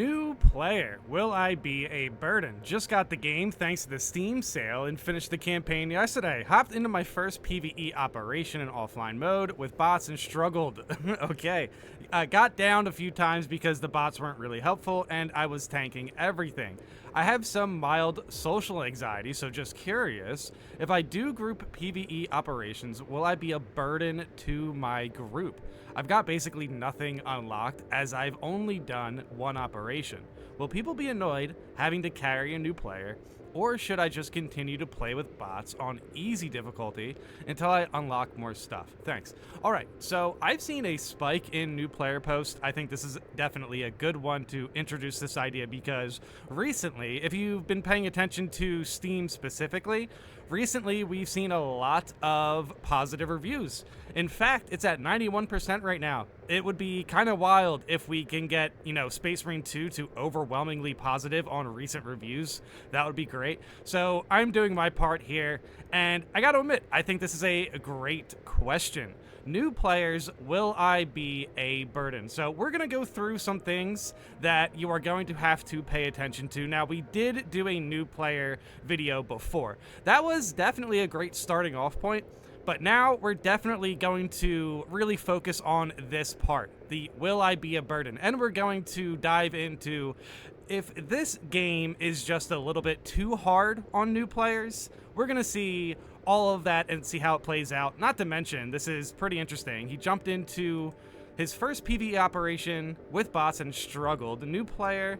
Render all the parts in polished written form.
New player. Will I be a burden? Just got the game thanks to the Steam sale and finished the campaign yesterday. Hopped into my first PvE operation in offline mode with bots and struggled. Okay. Got downed a few times because the bots weren't really helpful and I was tanking everything. I have some mild social anxiety, so just curious, if I do group PvE operations, will I be a burden to my group? I've got basically nothing unlocked as I've only done one operation. Will people be annoyed having to carry a new player, or should I just continue to play with bots on easy difficulty until I unlock more stuff? Thanks. All right, so I've seen a spike in new player posts. I think this is definitely a good one to introduce this idea because recently, if you've been paying attention to Steam specifically, recently we've seen a lot of positive reviews. In fact, it's at 91% right now. It would be kind of wild if we can get, Space Marine 2 to overwhelmingly positive on recent reviews. That would be great. So I'm doing my part here, and I got to admit, I think this is a great question. New players, will I be a burden? So we're going to go through some things that you are going to have to pay attention to. Now, we did do a new player video before. That was definitely a great starting off point. But now we're definitely going to really focus on this part, the will I be a burden? And we're going to dive into if this game is just a little bit too hard on new players. We're going to see all of that and see how it plays out. Not to mention, this is pretty interesting. He jumped into his first PvE operation with bots and struggled. The new player.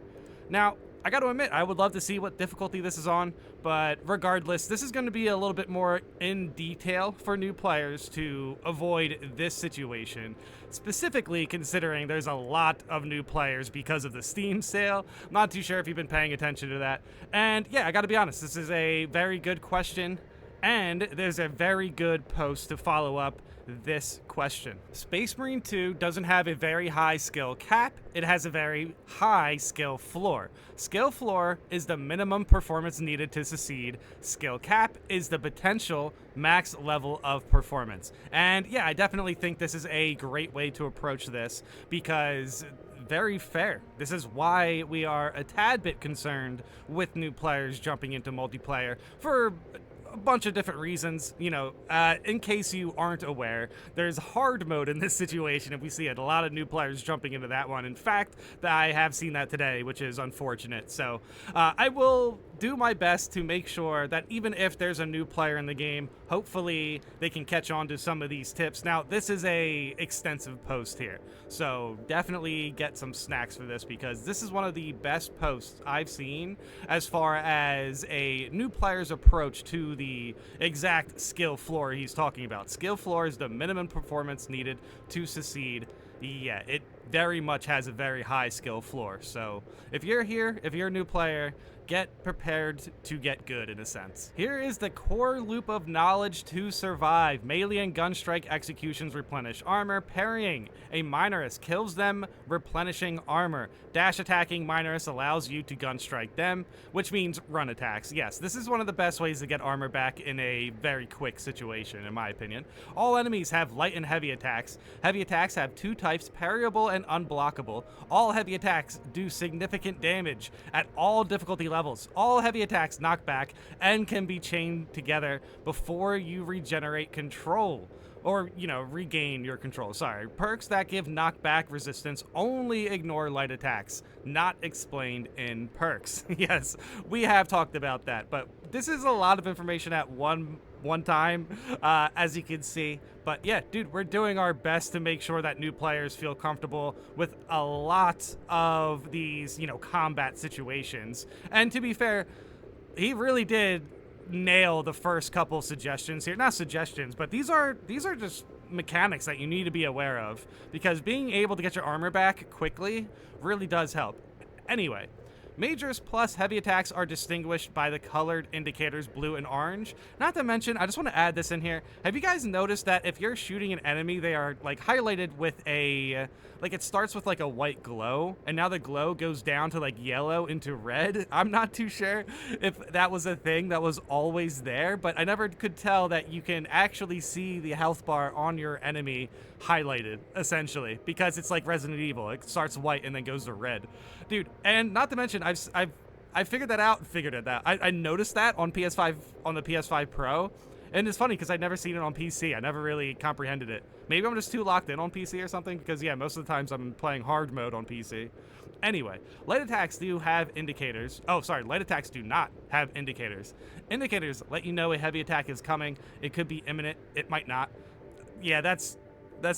Now, I got to admit, I would love to see what difficulty this is on, but regardless, this is going to be a little bit more in detail for new players to avoid this situation, specifically considering there's a lot of new players because of the Steam sale. I'm not too sure if you've been paying attention to that. And yeah, I got to be honest, this is a very good question, and there's a very good post to follow up this question. Space Marine 2 doesn't have a very high skill cap, it has a very high skill floor. Skill floor is the minimum performance needed to succeed. Skill cap is the potential max level of performance. And yeah, I definitely think this is a great way to approach this because very fair. This is why we are a tad bit concerned with new players jumping into multiplayer for a bunch of different reasons. In case you aren't aware, there's hard mode in this situation, and we see a lot of new players jumping into that one. In fact, I have seen that today, which is unfortunate. So I will do my best to make sure that even if there's a new player in the game, hopefully they can catch on to some of these tips. Now, this is a extensive post here, so definitely get some snacks for this because this is one of the best posts I've seen as far as a new player's approach to the exact skill floor he's talking about. Skill floor is the minimum performance needed to succeed. Yeah, it very much has a very high skill floor. So if you're here, if you're a new player, get prepared to get good in a sense. Here is the core loop of knowledge to survive. Melee and gun strike executions replenish armor. Parrying a minorist kills them, replenishing armor. Dash attacking minorists allows you to gun strike them, which means run attacks. Yes, this is one of the best ways to get armor back in a very quick situation, in my opinion. All enemies have light and heavy attacks. Heavy attacks have two types, parryable and unblockable. All heavy attacks do significant damage at all difficulty levels. All heavy attacks knock back and can be chained together before you regenerate control. Or, regain your control. Sorry. Perks that give knockback resistance only ignore light attacks. Not explained in perks. Yes, we have talked about that. But this is a lot of information at one time, as you can see. But yeah, dude, we're doing our best to make sure that new players feel comfortable with a lot of these, combat situations. And to be fair, he really did nail the first couple suggestions here. Not suggestions, but these are just mechanics that you need to be aware of because being able to get your armor back quickly really does help. Anyway, Majors plus heavy attacks are distinguished by the colored indicators blue and orange. Not to mention, I just want to add this in here. Have you guys noticed that if you're shooting an enemy, they are like highlighted with a, like it starts with like a white glow, and now the glow goes down to like yellow into red? I'm not too sure if that was a thing that was always there, but I never could tell that you can actually see the health bar on your enemy highlighted, essentially, because it's like Resident Evil. It starts white and then goes to red. Dude, and not to mention, I figured that out. I noticed that on PS5, on the PS5 Pro, and it's funny because I'd never seen it on PC. I never really comprehended it. Maybe I'm just too locked in on PC or something, because yeah, most of the times I'm playing hard mode on PC. Anyway, light attacks do have indicators. Oh, sorry, light attacks do not have indicators. Indicators let you know a heavy attack is coming. It could be imminent. It might not. Yeah, that's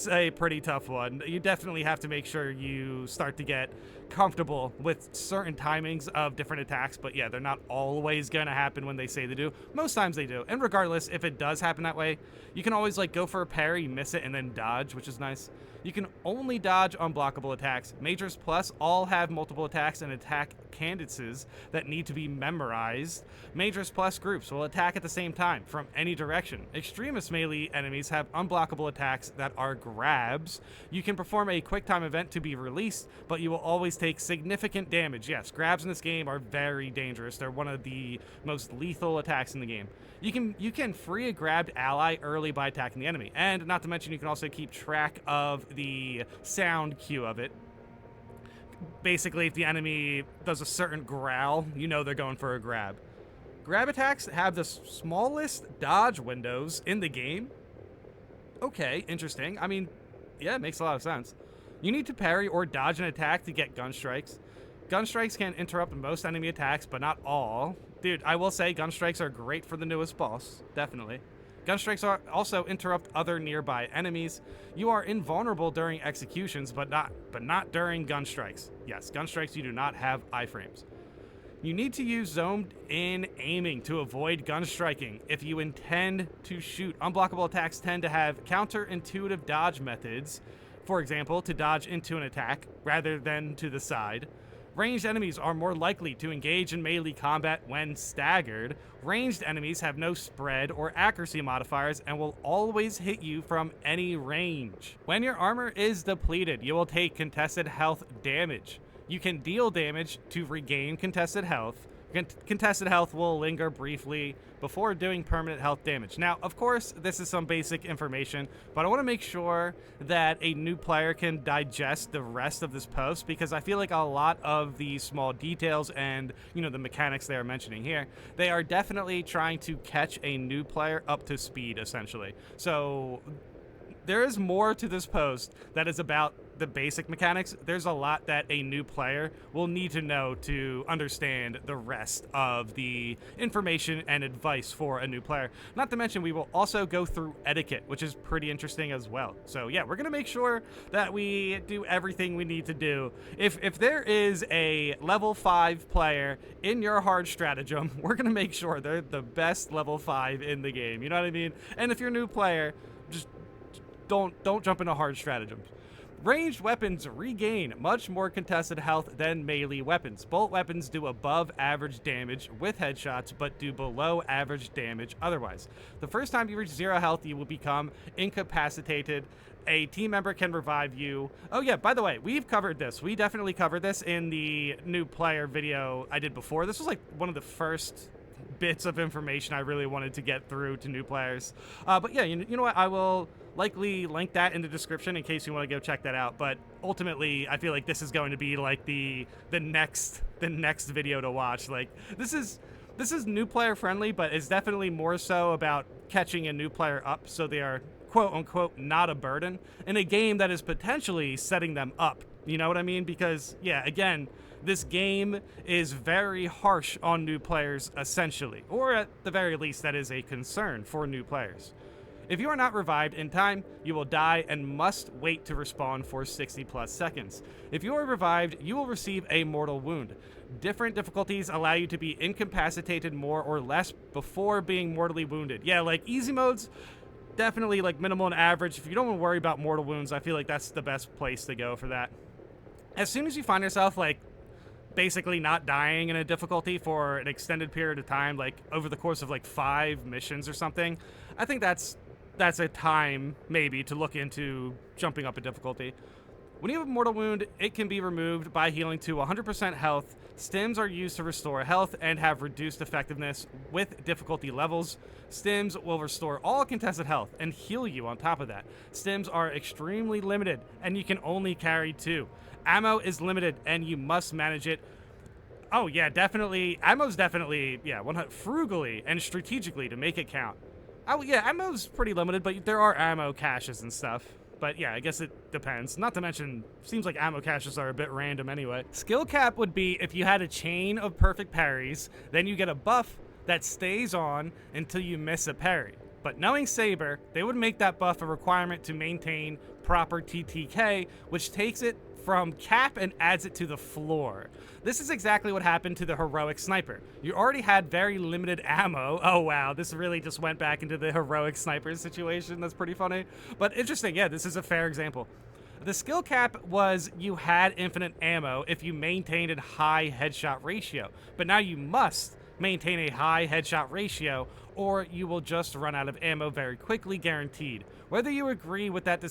a pretty tough one. You definitely have to make sure you start to get comfortable with certain timings of different attacks, but yeah, they're not always going to happen when they say they do. Most times they do. And regardless, if it does happen that way, you can always like go for a parry, miss it, and then dodge, which is nice. You can only dodge unblockable attacks. Majors Plus all have multiple attacks and attack cadences that need to be memorized. Majors Plus groups will attack at the same time from any direction. Extremist melee enemies have unblockable attacks that are grabs. You can perform a quick time event to be released, but you will always take significant damage. Yes, grabs in this game are very dangerous. They're one of the most lethal attacks in the game. You can free a grabbed ally early by attacking the enemy, and not to mention you can also keep track of the sound cue of it. Basically, if the enemy does a certain growl, you know they're going for a grab. Grab attacks have the smallest dodge windows in the game. Okay, interesting. I mean, yeah, it makes a lot of sense. You need to parry or dodge an attack to get gun strikes. Gun strikes can interrupt most enemy attacks, but not all. Dude, I will say gun strikes are great for the newest boss, definitely. Gun strikes are also interrupt other nearby enemies. You are invulnerable during executions, but not during gun strikes. Yes, gun strikes you do not have iframes. You need to use zoned in aiming to avoid gun striking if you intend to shoot. Unblockable attacks tend to have counterintuitive dodge methods. For example, to dodge into an attack rather than to the side. Ranged enemies are more likely to engage in melee combat when staggered. Ranged enemies have no spread or accuracy modifiers and will always hit you from any range. When your armor is depleted, you will take contested health damage. You can deal damage to regain contested health. Contested health will linger briefly before doing permanent health damage. Now, of course, this is some basic information, but I want to make sure that a new player can digest the rest of this post, because I feel like a lot of the small details and, you know, the mechanics they are mentioning here, they are definitely trying to catch a new player up to speed, essentially. So there is more to this post that is about the basic mechanics. There's a lot that a new player will need to know to understand the rest of the information and advice for a new player. Not to mention, we will also go through etiquette, which is pretty interesting as well. So yeah, we're going to make sure that we do everything we need to do. If there is a level 5 player in your hard stratagem, we're going to make sure they're the best level 5 in the game. You know what I mean? And if you're a new player, just don't jump into hard stratagems. Ranged weapons regain much more contested health than melee weapons. Bolt weapons do above average damage with headshots, but do below average damage otherwise. The first time you reach 0 health, you will become incapacitated. A team member can revive you. Oh yeah, by the way, we've covered this. We definitely covered this in the new player video I did before. This was like one of the first bits of information I really wanted to get through to new players. But yeah, you know what? I will likely link that in the description in case you want to go check that out. But ultimately, I feel like this is going to be like the next video to watch. Like this is new player friendly, but it's definitely more so about catching a new player up so they are quote unquote not a burden in a game that is potentially setting them up. You know what I mean? Because yeah, again, this game is very harsh on new players, essentially, or at the very least, that is a concern for new players. If you are not revived in time, you will die and must wait to respawn for 60 plus seconds. If you are revived, you will receive a mortal wound. Different difficulties allow you to be incapacitated more or less before being mortally wounded. Yeah, like easy modes, definitely like minimal and average. If you don't want to worry about mortal wounds, I feel like that's the best place to go for that. As soon as you find yourself like basically not dying in a difficulty for an extended period of time, like over the course of like 5 missions or something, I think that's a time maybe to look into jumping up a difficulty. When you have a mortal wound, it can be removed by healing to 100% health. Stims are used to restore health and have reduced effectiveness with difficulty levels. Stims will restore all contested health and heal you on top of that. Stims are extremely limited, and you can only carry 2. Ammo is limited, and you must manage it. Oh, yeah, definitely. Ammo's definitely, frugally and strategically to make it count. Oh, yeah, ammo's pretty limited, but there are ammo caches and stuff. But yeah, I guess it depends. Not to mention, seems like ammo caches are a bit random anyway. Skill cap would be if you had a chain of perfect parries, then you get a buff that stays on until you miss a parry. But knowing Saber, they would make that buff a requirement to maintain proper TTK, which takes it from cap and adds it to the floor. This is exactly what happened to the heroic sniper. You already had very limited ammo. Oh wow, this really just went back into the heroic sniper situation. That's pretty funny. But interesting, yeah, this is a fair example. The skill cap was you had infinite ammo if you maintained a high headshot ratio. But now you must maintain a high headshot ratio or you will just run out of ammo very quickly, guaranteed. Whether you agree with that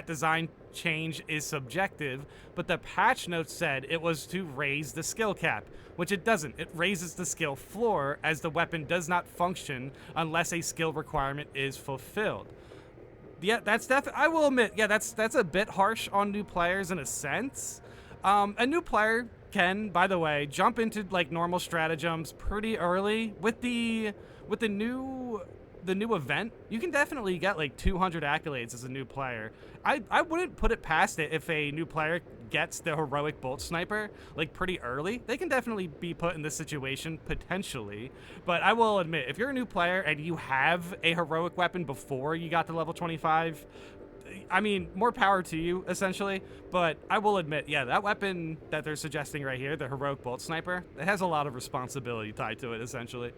design change is subjective, but the patch notes said it was to raise the skill cap, which it doesn't. It raises the skill floor as the weapon does not function unless a skill requirement is fulfilled. Yeah, that's definitely, I will admit, yeah, that's a bit harsh on new players in a sense. A new player can, by the way, jump into like normal stratagems pretty early with the new event. You can definitely get like 200 accolades as a new player. I wouldn't put it past it if a new player gets the heroic bolt sniper like pretty early. They can definitely be put in this situation potentially, but I will admit, if you're a new player and you have a heroic weapon before you got to level 25, I mean, more power to you, essentially. But I will admit, yeah, that weapon that they're suggesting right here, the heroic bolt sniper, it has a lot of responsibility tied to it, essentially.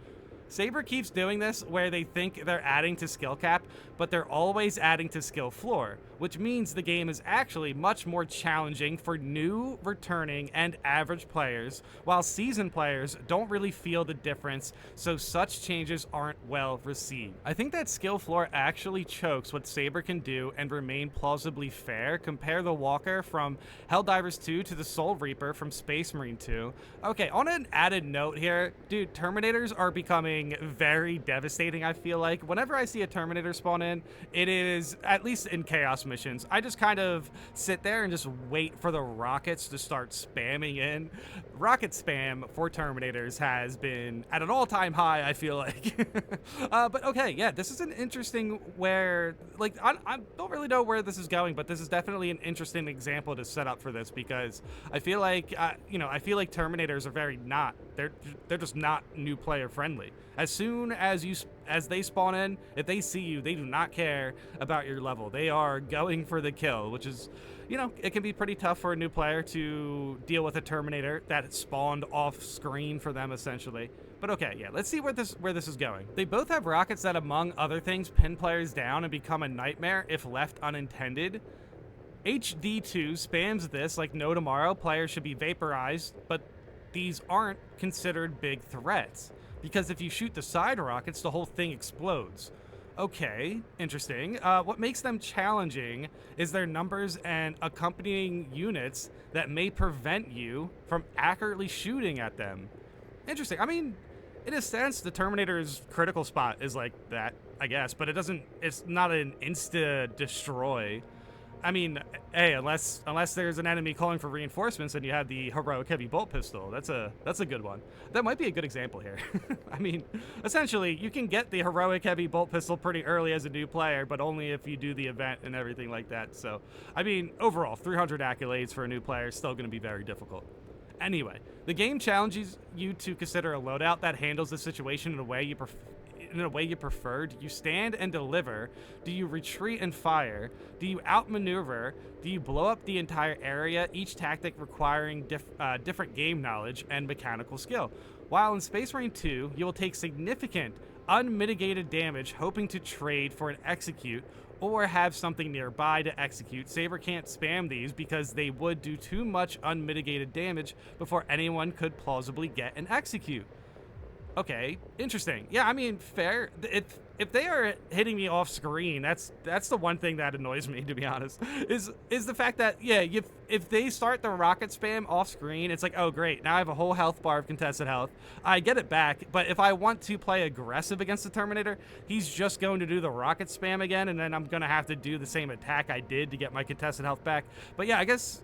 Saber keeps doing this where they think they're adding to skill cap, but they're always adding to skill floor, which means the game is actually much more challenging for new, returning, and average players, while seasoned players don't really feel the difference, so such changes aren't well received. I think that skill floor actually chokes what Saber can do and remain plausibly fair. Compare the Walker from Helldivers 2 to the Soul Reaper from Space Marine 2. Okay, on an added note here, dude, Terminators are becoming very devastating, I feel like. Whenever I see a Terminator spawn in, it is, at least in Chaos missions, I just kind of sit there and just wait for the rockets to start spamming in. Rocket spam for Terminators has been at an all-time high, I feel like. But okay, yeah, this is an interesting where, like, I don't really know where this is going, but this is definitely an interesting example to set up for this, because I feel like, I feel like Terminators are very not, they're just not new player friendly. As soon as they spawn in, if they see you, they do not care about your level. They are going for the kill, which is, it can be pretty tough for a new player to deal with a Terminator that spawned off screen for them, essentially. But okay, yeah, let's see where this is going. They both have rockets that, among other things, pin players down and become a nightmare if left unintended. HD2 spams this like no tomorrow. Players should be vaporized, but these aren't considered big threats, because if you shoot the side rockets, the whole thing explodes. Okay, interesting. What makes them challenging is their numbers and accompanying units that may prevent you from accurately shooting at them. Interesting. I mean, in a sense, the Terminator's critical spot is like that, I guess, but it's not an insta-destroy. I mean, hey, unless there's an enemy calling for reinforcements and you have the heroic heavy bolt pistol, that's a good one. That might be a good example here. I mean, essentially, you can get the heroic heavy bolt pistol pretty early as a new player, but only if you do the event and everything like that. So, I mean, overall, 300 accolades for a new player is still going to be very difficult. Anyway, the game challenges you to consider a loadout that handles the situation in a way you prefer. Do you stand and deliver? Do you retreat and fire? Do you outmaneuver? Do you blow up the entire area? Each tactic requiring different game knowledge and mechanical skill. While in Space Marine 2, you will take significant unmitigated damage hoping to trade for an execute, or have something nearby to execute. Saber can't spam these because they would do too much unmitigated damage before anyone could plausibly get an execute. Okay, interesting. Yeah, I mean, fair. If they are hitting me off screen, that's the one thing that annoys me, to be honest, is the fact that, yeah, if they start the rocket spam off screen, it's like, oh great, now I have a whole health bar of contested health. I get it back, but if I want to play aggressive against the Terminator, he's just going to do the rocket spam again, and then I'm gonna have to do the same attack I did to get my contested health back. But yeah, I guess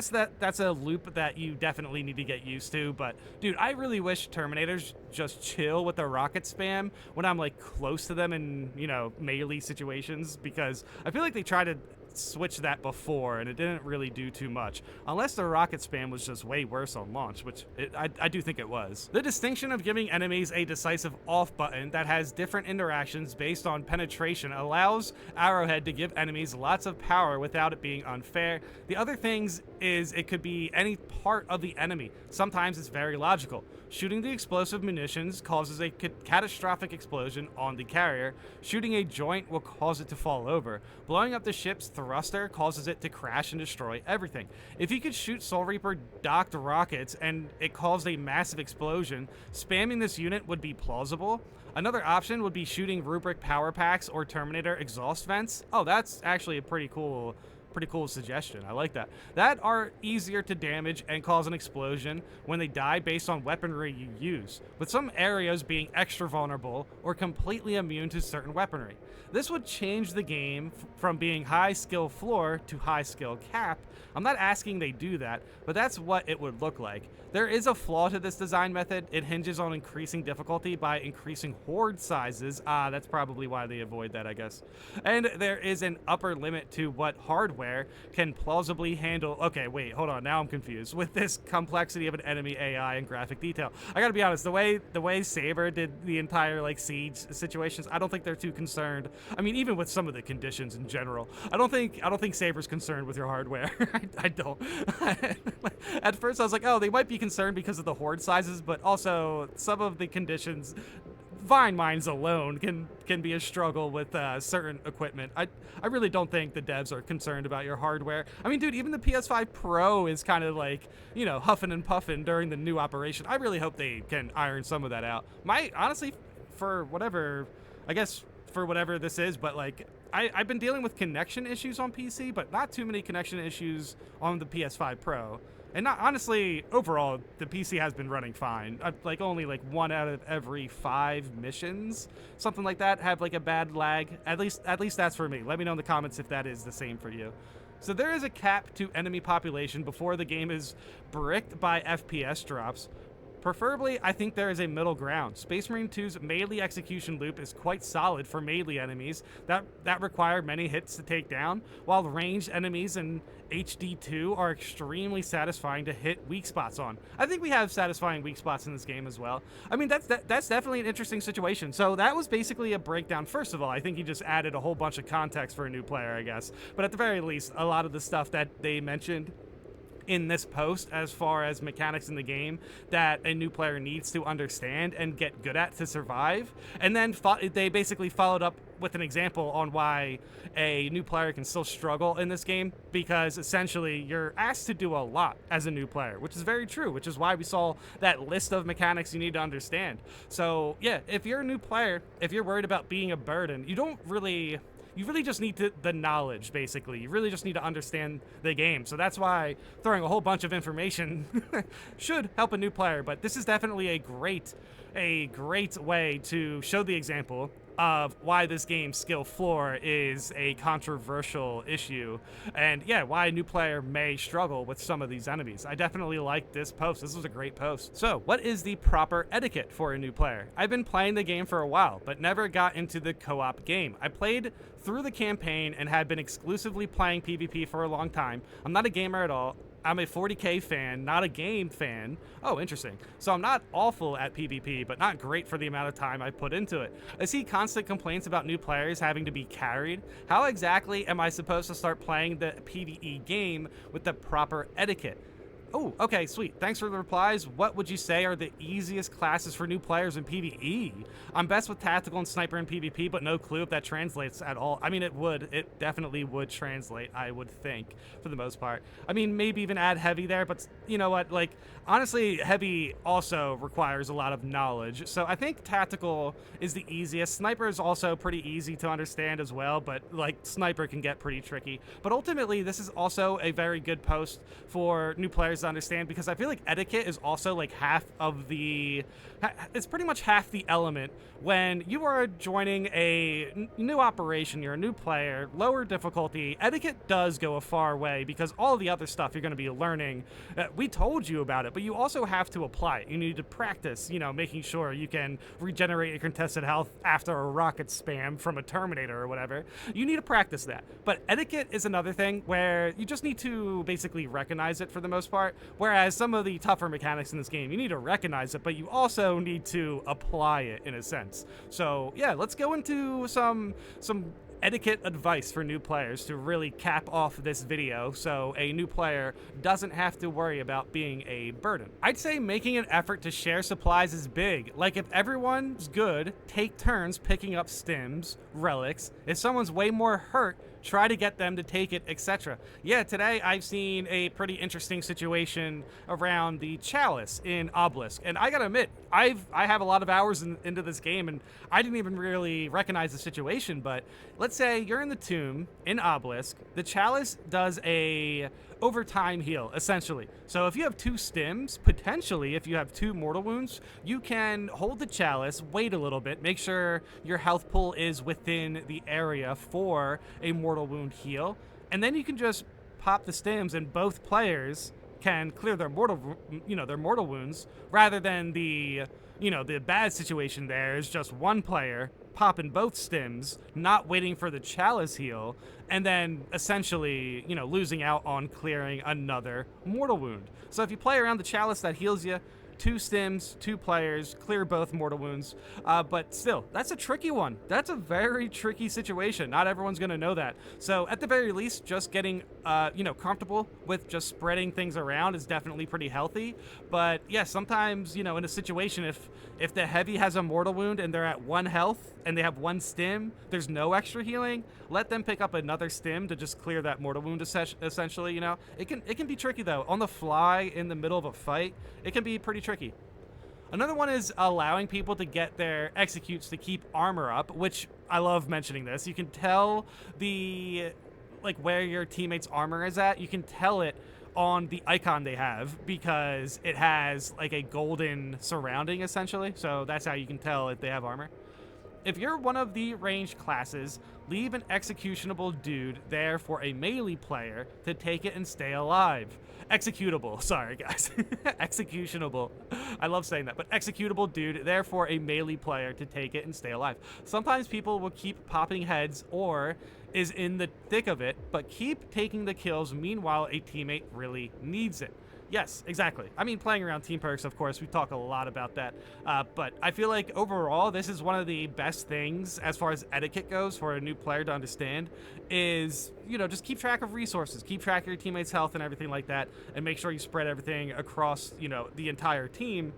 that's a loop that you definitely need to get used to. But dude, I really wish Terminators just chill with the rocket spam when I'm like close to them in, you know, melee situations, because I feel like they try to switch that before and it didn't really do too much, unless the rocket spam was just way worse on launch, which I do think it was. The distinction of giving enemies a decisive off button that has different interactions based on penetration allows Arrowhead to give enemies lots of power without it being unfair. The other things is it could be any part of the enemy. Sometimes it's very logical. Shooting the explosive munitions causes a catastrophic explosion on the carrier. Shooting a joint will cause it to fall over. Blowing up the ship's thruster causes it to crash and destroy everything. If you could shoot Soul Reaper docked rockets and it caused a massive explosion, spamming this unit would be plausible. Another option would be shooting Rubric power packs or Terminator exhaust vents. Oh, that's actually a pretty cool suggestion. I like that. That are easier to damage and cause an explosion when they die based on weaponry you use, with some areas being extra vulnerable or completely immune to certain weaponry. This would change the game from being high skill floor to high skill cap. I'm not asking they do that, but that's what it would look like. There is a flaw to this design method. It hinges on increasing difficulty by increasing horde sizes. That's probably why they avoid that, I guess. And there is an upper limit to what hardware can plausibly handle. Okay, wait, hold on. Now I'm confused with this complexity of an enemy AI and graphic detail. I gotta be honest, the way Saber did the entire like siege situations, I don't think they're too concerned. I mean, even with some of the conditions in general, I don't think Saber's concerned with your hardware. I don't. At first I was like, oh, they might be concerned because of the horde sizes, but also some of the conditions, Vine mines alone can be a struggle with certain equipment. I really don't think the devs are concerned about your hardware. I mean, dude, even the PS5 Pro is kind of like, you know, huffing and puffing during the new operation. I really hope they can iron some of that out. Honestly, for whatever this is, but like, I've been dealing with connection issues on PC, but not too many connection issues on the PS5 Pro. And not, honestly, overall, the PC has been running fine. Like, only like 1 out of every 5 missions, something like that, have like a bad lag. At least that's for me. Let me know in the comments if that is the same for you. So there is a cap to enemy population before the game is bricked by FPS drops. Preferably, I think there is a middle ground. Space Marine 2's melee execution loop is quite solid for melee enemies that require many hits to take down, while ranged enemies in HD2 are extremely satisfying to hit weak spots on. I think we have satisfying weak spots in this game as well. I mean, that's definitely an interesting situation. So that was basically a breakdown. First of all, I think he just added a whole bunch of context for a new player, I guess. But at the very least, a lot of the stuff that they mentioned in this post as far as mechanics in the game that a new player needs to understand and get good at to survive. And then they basically followed up with an example on why a new player can still struggle in this game, because essentially you're asked to do a lot as a new player, which is very true, which is why we saw that list of mechanics you need to understand. So yeah, if you're a new player, if you're worried about being a burden, you really just need the knowledge, basically. You really just need to understand the game. So that's why throwing a whole bunch of information should help a new player. But this is definitely a great way to show the example of why this game's skill floor is a controversial issue, and yeah, why a new player may struggle with some of these enemies. I definitely like this post. This was a great post. So, what is the proper etiquette for a new player? I've been playing the game for a while, but never got into the co-op game. I played through the campaign and had been exclusively playing PvP for a long time. I'm not a gamer at all. I'm a 40k fan, not a game fan. Oh, interesting. So I'm not awful at PvP, but not great for the amount of time I put into it. I see constant complaints about new players having to be carried. How exactly am I supposed to start playing the PvE game with the proper etiquette? Oh, okay, sweet. Thanks for the replies. What would you say are the easiest classes for new players in PvE? I'm best with tactical and sniper in PvP, but no clue if that translates at all. I mean, it would. It definitely would translate, I would think, for the most part. I mean, maybe even add heavy there, but you know what? Like, honestly, heavy also requires a lot of knowledge. So I think tactical is the easiest. Sniper is also pretty easy to understand as well, but like sniper can get pretty tricky. But ultimately, this is also a very good post for new players to understand, because I feel like etiquette is also like half of the, it's pretty much half the element when you are joining a new operation. You're a new player, lower difficulty. Etiquette does go a far way, because all the other stuff you're going to be learning, we told you about it, but you also have to apply it. You need to practice, you know, making sure you can regenerate your contested health after a rocket spam from a Terminator or whatever. You need to practice that. But etiquette is another thing where you just need to basically recognize it for the most part, whereas some of the tougher mechanics in this game, you need to recognize it, but you also need to apply it in a sense. So yeah, let's go into some etiquette advice for new players to really cap off this video so a new player doesn't have to worry about being a burden. I'd say making an effort to share supplies is big. Like, if everyone's good, take turns picking up stims, relics. If someone's way more hurt, try to get them to take it, etc. Yeah, today I've seen a pretty interesting situation around the chalice in Obelisk, and I gotta admit, I have a lot of hours into this game, and I didn't even really recognize the situation. But let's say you're in the tomb in Obelisk. The chalice does a overtime heal, essentially. So if you have 2 stims, potentially if you have 2 mortal wounds, you can hold the chalice, wait a little bit, make sure your health pool is within the area for a mortal wound heal, and then you can just pop the stims, and both players can clear their mortal wounds, rather than the bad situation there is just one player popping both stims, not waiting for the chalice heal, and then essentially, losing out on clearing another mortal wound. So if you play around the chalice, that heals you. 2 stims, 2 players, clear both mortal wounds. But still, that's a tricky one. That's a very tricky situation. Not everyone's going to know that. So at the very least, just getting, comfortable with just spreading things around is definitely pretty healthy. But yeah, sometimes, in a situation, if the heavy has a mortal wound and they're at 1 health and they have 1 stim, there's no extra healing, let them pick up another stim to just clear that mortal wound, essentially. It can be tricky though. On the fly in the middle of a fight, it can be pretty tricky. Another one is allowing people to get their executes to keep armor up, which I love mentioning this. You can tell where your teammate's armor is at. You can tell it on the icon they have, because it has like a golden surrounding, essentially. So that's how you can tell if they have armor. If you're one of the ranged classes, leave an executionable dude there for a melee player to take it and stay alive. Executable, sorry guys. Executionable. I love saying that, but executable dude there for a melee player to take it and stay alive. Sometimes people will keep popping heads or is in the thick of it, but keep taking the kills meanwhile a teammate really needs it. Yes, exactly. I mean, playing around team perks, of course, we talk a lot about that. But I feel like overall, this is one of the best things as far as etiquette goes for a new player to understand is, just keep track of resources, keep track of your teammates' health and everything like that, and make sure you spread everything across, the entire team.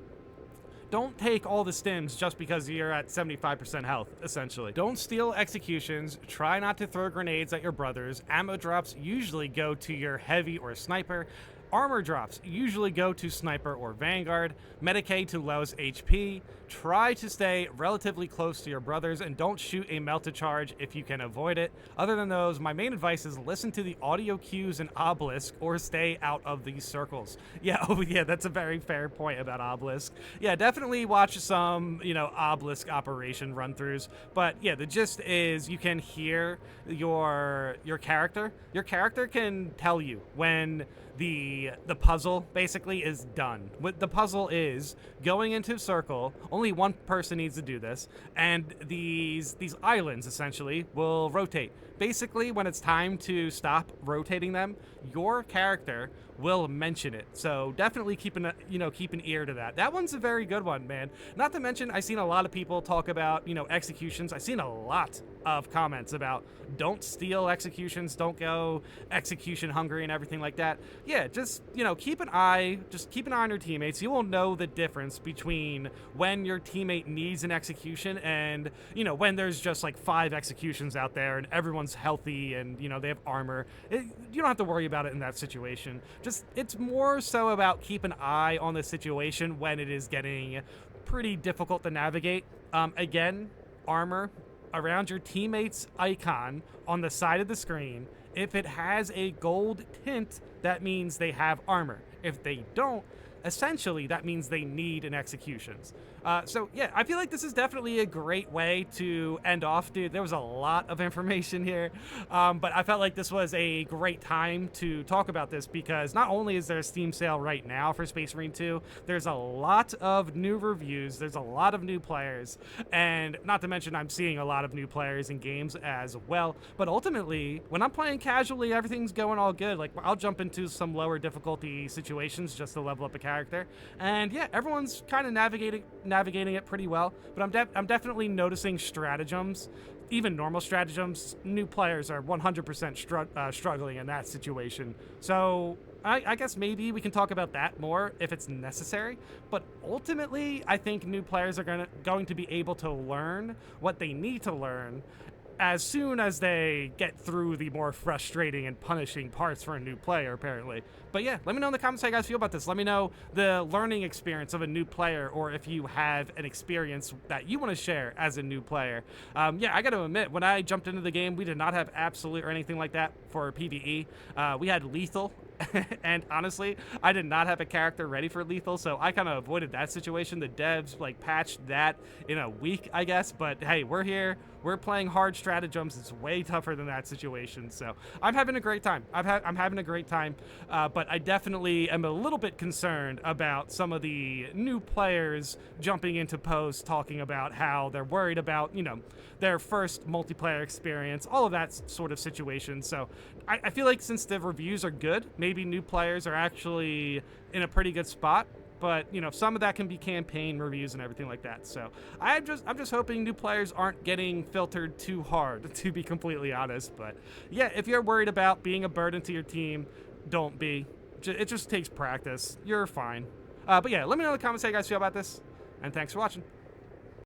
Don't take all the stims just because you're at 75% health, essentially. Don't steal executions. Try not to throw grenades at your brothers. Ammo drops usually go to your heavy or sniper. Armor drops usually go to sniper or vanguard. Medicaid to lowest HP. Try to stay relatively close to your brothers and don't shoot a melted charge if you can avoid it. Other than those, my main advice is listen to the audio cues in Obelisk or stay out of these circles. Yeah, that's a very fair point about Obelisk. Yeah, definitely watch some, Obelisk operation run-throughs. But yeah, the gist is you can hear your character. Your character can tell you when the puzzle basically is done. What the puzzle is going into a circle, only one person needs to do this, and these islands essentially will rotate. basically when it's time to stop rotating them, your character will mention it. So definitely keep an ear to that. That one's a very good one, man. Not to mention, I've seen a lot of people talk about, executions. I've seen a lot of comments about don't steal executions, don't go execution hungry and everything like that. Yeah, just, keep an eye on your teammates. You will know the difference between when your teammate needs an execution and, when there's just like 5 executions out there and everyone's healthy and, they have armor. You don't have to worry about it in that situation. It's more so about keep an eye on the situation when it is getting pretty difficult to navigate. Again, armor around your teammate's icon on the side of the screen. If it has a gold tint, that means they have armor. If they don't, essentially that means they need an executions. So yeah, I feel like this is definitely a great way to end off, dude. There was a lot of information here, but I felt like this was a great time to talk about this because not only is there a Steam sale right now for Space Marine 2, there's a lot of new reviews, there's a lot of new players, and not to mention I'm seeing a lot of new players in games as well. But ultimately, when I'm playing casually, everything's going all good. Like, I'll jump into some lower difficulty situations just to level up a character, and yeah, everyone's kind of navigating it pretty well. But I'm definitely noticing stratagems, even normal stratagems. New players are 100% struggling in that situation. So I guess maybe we can talk about that more if it's necessary. But ultimately, I think new players are going to be able to learn what they need to learn as soon as they get through the more frustrating and punishing parts for a new player, apparently. But yeah, let me know in the comments how you guys feel about this. Let me know the learning experience of a new player, or if you have an experience that you want to share as a new player. Yeah, I got to admit, when I jumped into the game, we did not have Absolute or anything like that for PvE. We had Lethal. And honestly, I did not have a character ready for Lethal, so I kind of avoided that situation. The devs patched that in a week, I guess. But hey, we're here. We're playing hard stratagems. It's way tougher than that situation. So I'm having a great time. I'm having a great time. But I definitely am a little bit concerned about some of the new players jumping into posts talking about how they're worried about, their first multiplayer experience, all of that sort of situation. So I feel like since the reviews are good, maybe new players are actually in a pretty good spot. But some of that can be campaign reviews and everything like that. So I'm just hoping new players aren't getting filtered too hard, to be completely honest. But yeah, if you're worried about being a burden to your team, don't be. It just takes practice. You're fine. But yeah, let me know in the comments how you guys feel about this, and thanks for watching.